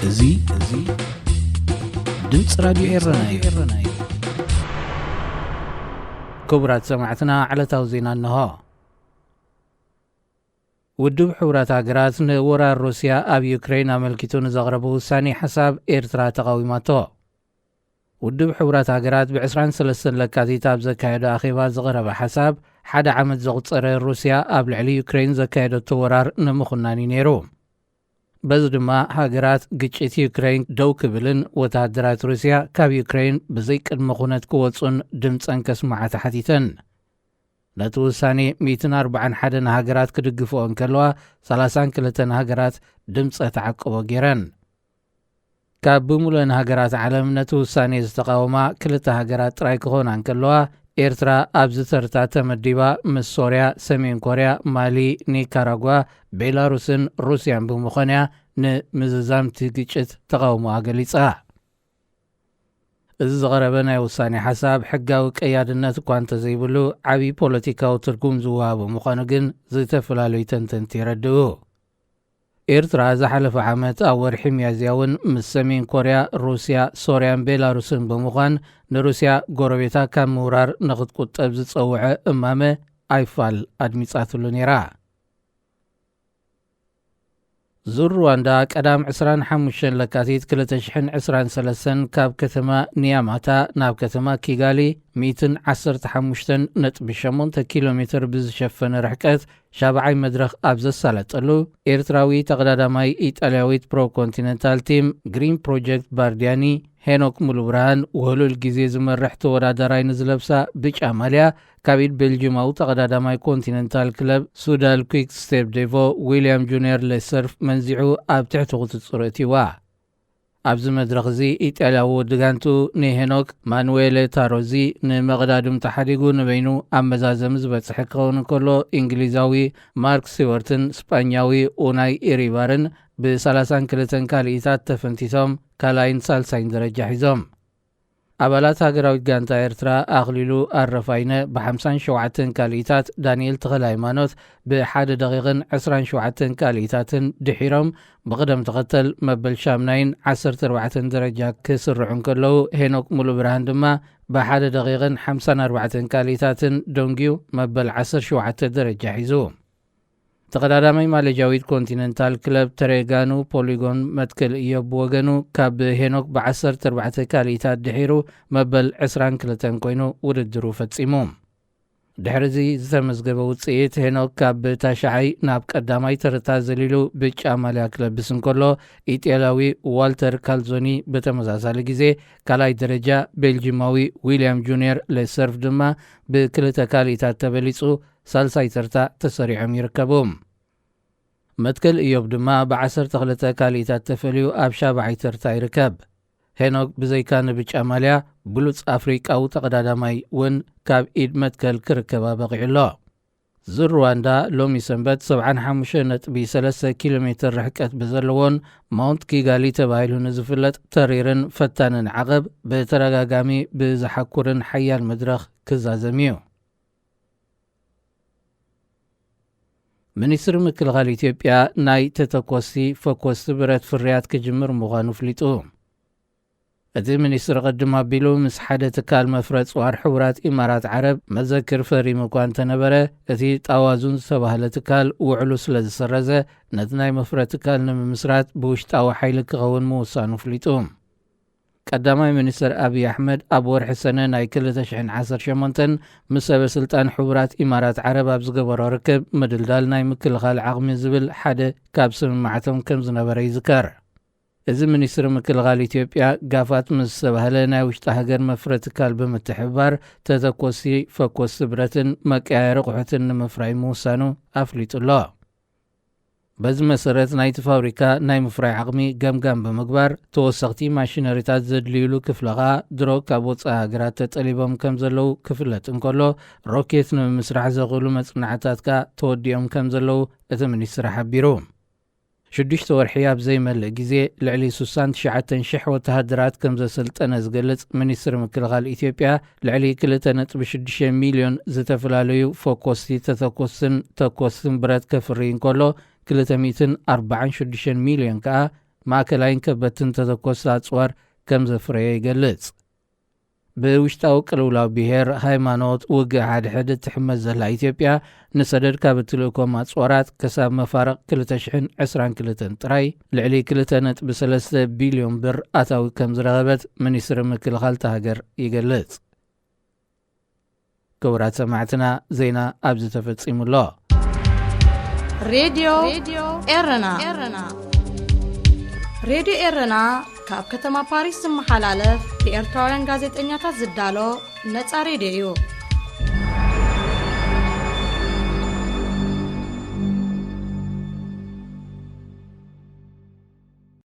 እዙይ ድምጽ ራዲዮ ኤረና እዩ። ክቡራት ሰማዕትና ዓለታዊ ዜና እንሆ። ውድብ ሕቡራት ሃገራት ንወራር ሩስያ ኣብ ዩክሬን ኣመልኪቱ ንዘቕረበ ውሳኔ ሓሳብ ኤርትራ ተቃዊማቶ። ውድብ ሕቡራት ሃገራት ብ23 ለካቲት ኣብ ዘካየደ ኣኼባ ዝቐረበ ሓሳብ ሓደ ዓመት ዘቑፀረ ሩስያ ኣብ ልዕሊ ዩክሬን ዘካየደቶ ወራር ንምኹናን እዩ ነይሩ። በዚ ድማ ሃገራት ግጭት ዩክሬን ደው ክብልን ወታደራት ሩስያ ካብ ዩክሬን ብዘይ ቅድመ ኩነት ክወፁን ድምፀን ከስማዓ ተሓቲተን። ነቲ ውሳኔ 141 ሃገራት ክድግፍኦ እንከለዋ 32 ሃገራት ድምፀ ተዓቅቦ ገይረን። ካብ ብሙሉአን ሃገራት ዓለም ነቲ ውሳኔ ዝተቃወማ 2 ሃገራት ጥራይ ክኾና እንከለዋ ኤርትራ ኣብዚ ተርታ ተመዲባ ምስ ሶርያ፣ ሰሜን ኮርያ፣ ማሊ፣ ኒካራጓ፣ ቤላሩስን ሩስያን ብምዃንያ ንምዝዛምቲ ግጭት ተቃውሞኣ ገሊጻ። እዚ ዝቐረበ ናይ ውሳኔ ሓሳብ ሕጋዊ ቀያድነት እኳ እንተዘይብሉ ዓብዪ ፖለቲካዊ ትርጉም ዝወሃቦ ምዃኑ ግን ዝተፈላለዩ ተንተንቲ ይረድኡ። ኤርትራ ዝሓለፈ ዓመት ኣብ ወርሒ ሚያዝያ እውን ምስ ሰሜን ኮርያ፣ ሩስያ፣ ሶርያን ቤላሩስን ብምዃን ንሩስያ ጎረቤታ ካብ ምውራር ንኽትቁጠብ ዝፀውዐ እማመ ኣይፋል ኣድሚጻትሉ ነይራ። ዙር ሩዋንዳ ቀዳም 25 ለካቲት 2023 ካብ ከተማ ኒያማታ ናብ ከተማ ኪጋሊ 115.8 ኪሎ ሜትር ብዝሸፈነ ርሕቀት ሻብዓይ መድረኽ ኣብ ዘሳለጠሉ ኤርትራዊ ተቐዳዳማይ ኢጣልያዊት ፕሮ-ኮንቲነንታል ቲም ግሪን ፕሮጀክት ባርዲያኒ ሄኖክ ሙሉብርሃን ውህሉል ጊዜ ዝመርሕ ተወዳዳራይ ንዝለብሳ ብጫ ማልያ ካብ ኢድ ቤልጅማዊ ተቐዳዳማይ ኮንቲነንታል ክለብ ሱዳል ኩዊክ ስቴፕ ዴቮ ዊልያም ጁኒየር ሌሰርፍ መንዚዑ ኣብ ትሕቲ ቁፅፅር እትይዋ። ኣብዚ መድረኽ እዚ ኢጣልያዊ ወድጋንቱ ንሄኖክ ማኑዌሌ ታሮዚ ንመቕዳድም ተሓዲጉ ንበይኑ ኣብ መዛዘሚ ዝበፅሐ ክኸውን እንከሎ እንግሊዛዊ ማርክ ሲወርትን ስጳኛዊ ኡናይ ኢሪባርን ብ32 ካልኢታት ተፈንቲቶም ካልኣይን ሳልሳይን ደረጃ ሒዞም። ኣባላት ሃገራዊት ጋንታ ኤርትራ ኣኽሊሉ ኣረፋይነ ብ57 ካልኢታት ዳንኤል ተኸለ ሃይማኖት ብ1 ደቂቕን 27 ካልኢታትን ድሒሮም ብቕደም ተኸተል መበል ሻምናይን 14 ደረጃ ክስርዑ እንከለዉ ሄኖክ ሙሉብርሃን ድማ ብ1 ደቂቕን 54 ካልኢታትን ደንጊዩ መበል 17 ደረጃ ሒዙ። ተቐዳዳማይ ማሌጃዊት ኮንቲነንታል ክለብ ተሬጋኑ ፖሊጎን መትከል እዮብ ወገኑ ካብ ሄኖክ ብ14 ካልኢታት ድሒሩ መበል 22 ኮይኑ ውድድሩ ፈጺሙ። ድሕሪዚ ዝተመዝገበ ውፅኢት ሄኖክ ካብ ታሻዓይ ናብ ቀዳማይ ተርታ ዘሊሉ ብጫ ማልያ ክለብስ እንከሎ ኢጣልያዊ ዋልተር ካልዞኒ በተመሳሳሊ ግዜ ካልኣይ ደረጃ ቤልጅማዊ ዊልያም ጁኒየር ሌሰርፍ ድማ ብ2 ካልኢታት ተበሊጹ ሳልሳይ ተርታ ተሰሪዖም ይርከቡ። መትከል እዮብ ድማ ብ12 ካልኢታት ተፈልዩ ኣብ ሻብዓይ ተርታ ይርከብ። ሄኖክ ብዘይካ ንብጫ ማልያ ብሉፅ ኣፍሪቃዊ ተቐዳዳማይ እውን ካብ ኢድ መትከል ክርከባ በቂዑሎ። ዙር ሩዋንዳ ሎሚ ሰንበት 75.3 ኪሎ ሜትር ርሕቀት ብዘለዎን ማውንት ኪጋሊ ተባሂሉ ንዝፍለጥ ተሪርን ፈታንን ዓቐብ ብተረጋጋሚ ብዝሓኩርን ሓያል መድረኽ ክዛዘም እዩ። ሚኒስትሪ ምክልኻል ኢትዮጵያ ናይ ተተኮስቲ ፈኮስቲ ብረት ፍርያት ክጅምር ምዃኑ ፍሊጡ። እቲ ሚኒስትሪ ቅድም ኣቢሉ ምስ ሓደ ትካል መፍረፂ ዋር ሕቡራት ኢማራት ዓረብ መዘክር ፈሪሙ እኳ እንተነበረ እቲ ጣዋዙን ዝተባህለ ትካል ውዕሉ ስለ ዝሰረዘ ነቲ ናይ መፍረፂ ትካል ንምምስራት ብውሽጣዊ ሓይሊ ክኸውን ምውሳኑ ፍሊጡ። ቀዳማይ ሚኒስትር ኣብይ ኣሕመድ ኣብ ወርሒ ሰነ ናይ 2018 ምስ ሰበስልጣን ሕቡራት ኢማራት ዓረብ ኣብ ዝገበሮ ርክብ ምድልዳል ናይ ምክልኻል ዓቕሚ ዝብል ሓደ ካብ ስምማዕቶም ከም ዝነበረ ይዝከር። እዚ ሚኒስትሪ ምክልኻል ኢትዮጵያ ጋፋት ምስ ዝተባህለ ናይ ውሽጢ ሃገር መፍረ ትካል ብምትሕብባር ተተኮስቲ ፈኮስቲ ብረትን መቀያየሪ ቑሑትን ንምፍራይ ምውሳኑ ኣፍሊጡሎ። በዚ መሰረት ናይቲ ፋብሪካ ናይ ምፍራይ ዓቕሚ ገምጋም ብምግባር ተወሰኽቲ ማሽነሪታት ዘድልዩሉ ክፍለኻ ድሮ ካብ ወፃኢ ሃገራት ተጠሊቦም ከም ዘለው ክፍለጥ እንከሎ ሮኬት ንምስራሕ ዘኽእሉ መጽናዕታትካ ተወዲኦም ከም ዘለው እቲ ሚኒስትሪ ሓቢሩ። 6 ወርሒ ኣብ ዘይመልእ ግዜ ልዕሊ 69,000 ወተሃደራት ከም ዘሰልጠነ ዝገልጽ ሚኒስትሪ ምክልኻል ኢትዮጵያ ልዕሊ 2.6 ሚልዮን ዝተፈላለዩ ፎኮስቲ ተተኮስትን ተኮስትን ብረት ከፍሪ እንከሎ 246 ሚልዮን ከዓ ማእከላይን ከበድትን ተተኮስቲ ኣጽዋር ከም ዘፍረየ ይገልጽ። ብውሽጣዊ ቅልውላው ብሄር ሃይማኖት ውግእ ሓድሕድ እትሕመት ዘላ ኢትዮጵያ ንሰደድ ካብ እትልእኮም ኣጽዋራት ክሳብ መፋረቕ 2022 ጥራይ ልዕሊ 2.3 ቢልዮን ብር ኣታዊ ከም ዝረኸበት ሚኒስትሪ ምክልኻል ሃገር ይገልጽ። ክቡራት ሰማዕትና ዜና ኣብዚ ተፈጺሙ ኣሎ። ሬድዮ ኤረና ሬድዮ ኤረና ካብ ከተማ ፓሪስ ዝመሓላለፍ ብኤርትራውያን ጋዜጠኛታት ዝዳሎ ነፃ ሬድዮ እዩ።